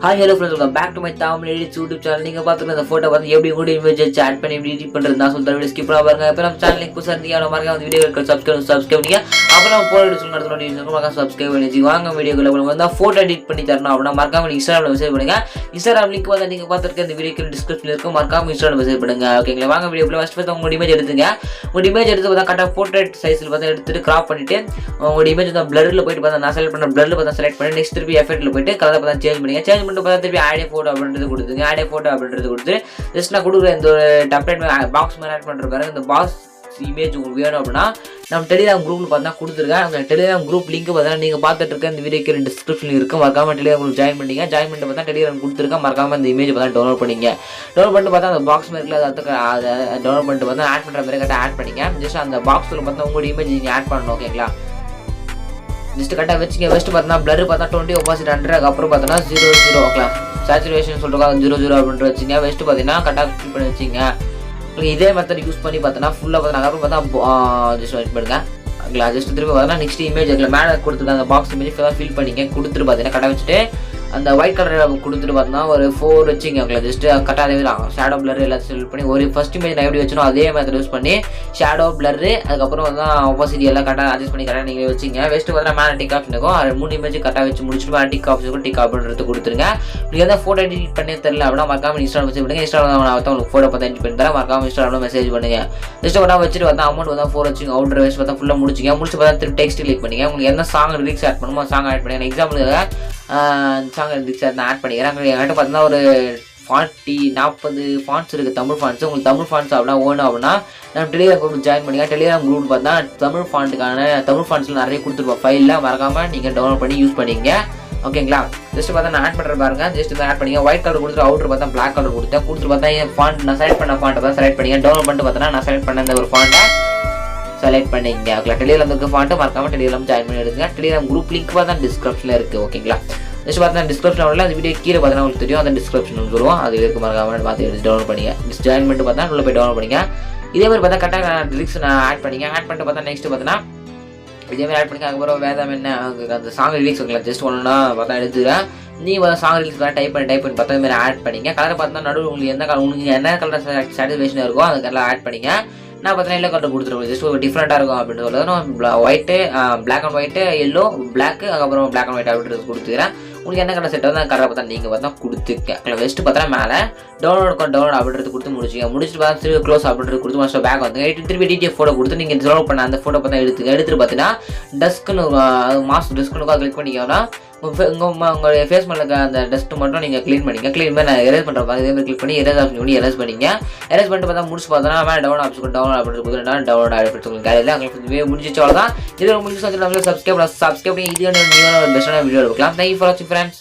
Hi hello friends, welcome back to my Tamil edits YouTube channel. நீங்கள் பார்த்துருக்க இந்த photo வந்து எப்படி கூட இமேஜ் வச்சு ஆட் பண்ணி எப்படி எடிட் பண்ணுறது நான் சொல்லிட்டு வீடியோ ஸ்கிப் பண்ண பாருங்க. இப்போ நம்ம சேனலுக்கு புதுசாக இருந்தீங்க அவ்வளோ மாதிரி வந்து வீடியோ சப்ஸ்கிரைப் பண்ணிங்க. அப்புறம் நம்ம போகிற வீடியோ சொல்லுங்கள் சப்ஸ்கிரைப் பண்ணி வாங்க. வீடியோக்குள்ள வந்து ஃபோட்டோ எடிட் பண்ணி தரணும் அப்படின்னா மறக்காம இன்ஸ்டாகிராமில் மெசேஜ் பண்ணுங்க. இன்ஸ்டாகிராம் லிங்க் வந்து நீங்கள் பார்த்துருக்க இந்த வீடியோக்கு டிஸ்கிரிப்ஷனில் இருக்கும். மறக்காம இன்ஸ்டாகிராம் மெசேஜ் பண்ணுங்க. ஓகேங்களா, வாங்க வீடியோக்குள்ள ஃபஸ்ட் உங்களோட இமேஜ் எடுத்துங்க. உங்களோட இமேஜ் எடுத்து பார்த்தா கரெக்டாக போர்ட்ரேட் சைஸில் பார்த்து எடுத்துட்டு கிராப் பண்ணிட்டு உங்களோட இமேஜ் வந்து பிளரில் போயிட்டு பார்த்தா நான் செலக்ட் பண்ண பிளரில் பார்த்தா செலக்ட் பண்ணி நெக்ஸ்ட் திருப்பி எஃபெக்ட்டில் போயிட்டு கலரை பார்த்தா சேஞ்ச் பண்ணிட்டு பார்த்தா திருப்பி ஆட் ஃபோட்டோ அப்படின்றது கொடுத்துங்க. ஆட் ஃபோட்டோ அப்படின்றது கொடுத்து ஜஸ்ட் நான் கொடுக்குற இந்த ஒரு டெம்ப்ளேட் பாக்ஸ் மாதிரி ஆட் பண்ணுற பாருங்க. இந்த பாக்ஸ் இமேஜ் உங்களுக்கு வேணும் அப்படின்னா நம்ம டெலிகிராம் குரூப்பில் பார்த்தா கொடுத்துருக்கேன். அந்த டெலிகிராம் குரூப் லிங்க் பார்த்தீங்கன்னா நீங்கள் பார்த்துட்டு இருக்க இந்த வீடியோக்கு டிஸ்கிரிப்ஷனில் இருக்கும். மறக்காம டெலிகிராம் குரூப் ஜாயின் பண்ணிங்க. ஜாயின் பண்ணிட்டு பார்த்தா டெலிகிராம் கொடுத்துருக்கேன். மறக்காம இந்த இமேஜ் பார்த்தா டவுன்லோட் பண்ணிங்க. டவுன்லோட் பண்ணிட்டு பார்த்தா அந்த பாக்ஸ் மாதிரி அதை டவுன்லோட் பண்ணிட்டு பார்த்தா ஆட் பண்ணுற மாதிரி கரெக்டாக ஆட் பண்ணிங்க. ஜஸ்ட் அந்த பாக்ஸில் பார்த்தா உங்களோட இமேஜ் நீங்கள் ஆட் பண்ணணும். ஓகேங்களா, ஜஸ்ட் கரெக்டாக வச்சுங்க. ஃபஸ்ட்டு பார்த்தா பிளர் பார்த்தா 20 opposite 100 அப்புறம் பார்த்தோன்னா 00 ஓகேங்களா, சேச்சுரேஷன் சொல்கிறோம் 00 அப்படின்ட்டு வச்சுங்க. ஃபஸ்ட்டு பார்த்தீங்கன்னா கரெக்டாக கிளிக் பண்ணி வச்சுங்க. இதே மெத்தட் யூஸ் பண்ணி பார்த்தோன்னா ஃபுல்லாக பார்த்தா அப்புறம் பார்த்தா ஜஸ்ட் வெயிட் பண்ணுங்க. ஓகேங்களா, ஜஸ்ட் திருப்பி பார்த்தா நெக்ஸ்ட் இமேஜ் மேலே கொடுத்துருக்க அந்த பாக்ஸ் இமேஜ் ஃபில் பண்ணிங்க. கொடுத்துட்டு பார்த்தீங்கன்னா கரெக்டாக வச்சுட்டு அந்த ஒயிட் கலர் கொடுத்துட்டு பார்த்தோன்னா ஒரு 4 வச்சுங்க. ஓகேங்களா, ஜஸ்ட் கரெக்டாக அதே ஷேடோ பிளர் எல்லாத்தையும் செலக்ட் பண்ணி ஒரு ஃபர்ஸ்ட் இமேஜ் நான் எப்படி வச்சனோ அதே மெத்தட் யூஸ் பண்ணி ஷேடோ பிளர் அதுக்கப்புறம் வந்து ஆப்போசிட் எல்லாம் கரெக்டாக அட்ஜஸ்ட் பண்ணி கரெக்டாக நீங்கள் வச்சுங்க. வெஸ்ட்டு பார்த்தா மேலே டிக் ஆப்ஷன் இருக்கும். அது 3 இமேஜ் கரெக்டாக வச்சு முடிச்சுட்டு மேலே டிக் ஆப்ஷன் இருக்கும். டிக் அப்படின்றது கொடுத்துருங்க. நீங்கள் எதாவது ஃபோட்டோ எடிட் பண்ணி தெரியல அப்படின்னா மறக்காம இன்ஸ்டாகிராம் மெசேஜ் பண்ணுங்க. இன்ஸ்டாகிராம் நான் உங்களுக்கு ஃபோட்டோ பார்த்து எடிட் பண்ணி தரேன். மறக்காம இன்ஸ்டாகிராமில் மெசேஜ் பண்ணுங்க. ஜஸ்ட் பார்த்தா வச்சுட்டு பார்த்தா அமௌண்ட் வந்து 4 வச்சுங்க. அவுட்டர் வேஸ்ட் பார்த்தா ஃபுல்லாக முடிச்சுங்க. முடிச்சு பார்த்தா திருப்பி டெக்ஸ்ட் கிளிக் பண்ணிங்க. உங்களுக்கு என்ன சாங் லிரிக்ஸ் ஆட் பண்ணுமோ சாங் ஆட் பண்ணுங்க. எக்ஸாம்பிளுக்காக சாங் லிரிக்ஸ் நான் ஆட் பண்ணிக்கிறேன். என்கிட்ட பார்த்தீங்கன்னா ஒரு 40-40 ஃபாண்ட்ஸ் இருக்குது, தமிழ் ஃபாண்ட்ஸ். உங்களுக்கு தமிழ் ஃபாண்ட்ஸ் அப்படின்னா ஓணும் அப்படின்னா நம்ம டெலிகிராம் குரூப் ஜாயின் பண்ணிங்க. டெலிகிராம் குரூப் பார்த்தா தமிழ் ஃபாண்ட்ஸில் நிறைய கொடுத்துருப்போம் ஃபைலில். மறக்காமல் நீங்கள் டவுன்லோட் பண்ணி யூஸ் பண்ணிங்க. ஓகேங்களா, ஜஸ்ட் பார்த்தா நான் ஆட் பண்ணுற பாருங்க. ஜஸ்ட் தான் ஆட் பண்ணிங்க. ஒயிட் கலர் கொடுத்துட்டு அவுட்டர் பார்த்தா பிளாக் கலர் கொடுத்துட்டு பார்த்தா என் ஃபாண்ட் நான் செலக்ட் பண்ண ஃபாண்ட்டை தான் செலக்ட் பண்ணிங்க. டவுன்லோட் பண்ணிட்டு பார்த்தா நான் செலக்ட் பண்ண இந்த ஒரு ஃபாண்ட்டை செலக்ட் பண்ணிங்க. ஓகேங்களா, டெலிகிராம் இருக்க ஃபாண்ட்டு மறக்காமல் டெலிகிராம் ஜாயின் பண்ணி எடுங்க. டெலிகிராம் குரூப் லிங்க் பார்த்தா டிஸ்கிரிப்ஷனில் இருக்குது. ஓகேங்களா, ஜஸ்ட் பார்த்தா டிஸ்கிரிப்ஷன் வரல அந்த வீடியோ கீழே பார்த்தா உங்களுக்கு தெரியும். அந்த டிஸ்கிரிப்ஷன் சொல்லுவோம், அது இருக்கு. மறக்காம பார்த்து எடுத்து டவுன்லோட் பண்ணிங்க. ஜஸ்ட் ஜாயின் பண்ணிட்டு பார்த்தா உள்ள போய் டவுன்லோட் பண்ணிங்க. இதே மாதிரி பார்த்தா கரெக்டாக லிரிக்ஸ் நான் ஆட் பண்ணிங்க. ஆட் பண்ணிட்டு பார்த்தா நெக்ஸ்ட் பார்த்தீங்கன்னா இதே மாதிரி ஆட் பண்ணிங்க. அதுக்கப்புறம் வேதம் என்ன அந்த சாங் லிரிக்ஸ் வைக்கலாம். ஜஸ்ட் ஒன்றுனா பார்த்தா எடுத்துக்கிறேன். நீங்கள் பார்த்தா சாங் லிரிக்ஸ் பார்த்தா டைப் பண்ணி பார்த்தா இந்த மாதிரி ஆட் பண்ணிங்க. கலரை பார்த்தா நடுவில் உங்களுக்கு என்ன கலர் சாட்டிஸ்ஃபேக்ஷன் இருக்கோ அந்த கலர் ஆட் பண்ணிங்க. நான் பார்த்தீங்கன்னா எல்லோ கலர் கொடுத்துருவோம். ஜஸ்ட் ஒரு டிஃப்ரெண்ட்டாக இருக்கும் அப்படின்னு சொல்லுறது. White black and white yellow black அதுக்கப்புறம் பிளாக் அண்ட் ஒயிட் அப்படின்றது கொடுத்துக்கிறேன். உங்களுக்கு என்ன கலர் செட் ஆகுது அந்த கலரை பார்த்தா நீங்கள் பார்த்தா கொடுத்துருக்கேன். வெஸ்ட்டு பார்த்தா மேலே டவுன்லோட் அப்படின்றது கொடுத்து முடிச்சுட்டு பார்த்தா திருப்பி க்ளோஸ் அப்படின்றது கொடுத்து மோஸ்ட் பேக் வந்து திருப்பி டிடிஎஃப் ஃபோட்டோ கொடுத்து நீங்கள் டவுன்லோட் பண்ண அந்த ஃபோட்டோ பார்த்தா எடுத்துட்டு பார்த்தீங்கன்னா டஸ்க்குன்னு மாஸ்க் டஸ்க்குன்னு கிளிக் பண்ணிக்கோன்னா உங்களுடைய ஃபேஸ் மேலே இருக்க அந்த டஸ்ட் மட்டும் நீங்கள் க்ளீன் பண்ணிங்க. க்ளீன் பண்ணி நான் எரேஸ் பண்ணுற மாதிரி இதே மாதிரி கிளிக் பண்ணி எரேஸ் ஆப்ஷன் பண்ணி எரேஸ் பண்ணிங்க. எரேஸ் பண்ணிட்டு பார்த்தா முடிச்சு பார்த்தோன்னா மேலே டவுன் ஆப்ஷன் டவுன்லோட் அப்படின்றது கொடுத்துட்டா டவுன்லோட் ஆகிடுச்சு. உங்களுக்கு காலையில் உங்களுக்கு முடிஞ்சிச்சு. அவ்வளோதான். இதில் முடிச்சு வந்து சப்ஸ்கிரைப் பண்ணி இது நியூவான ஒரு பெஸ்ட்டான வீடியோ எடுக்கலாம். தேங்க்யூ ஃபார் வாட்சிங் ஃப்ரெண்ட்ஸ்.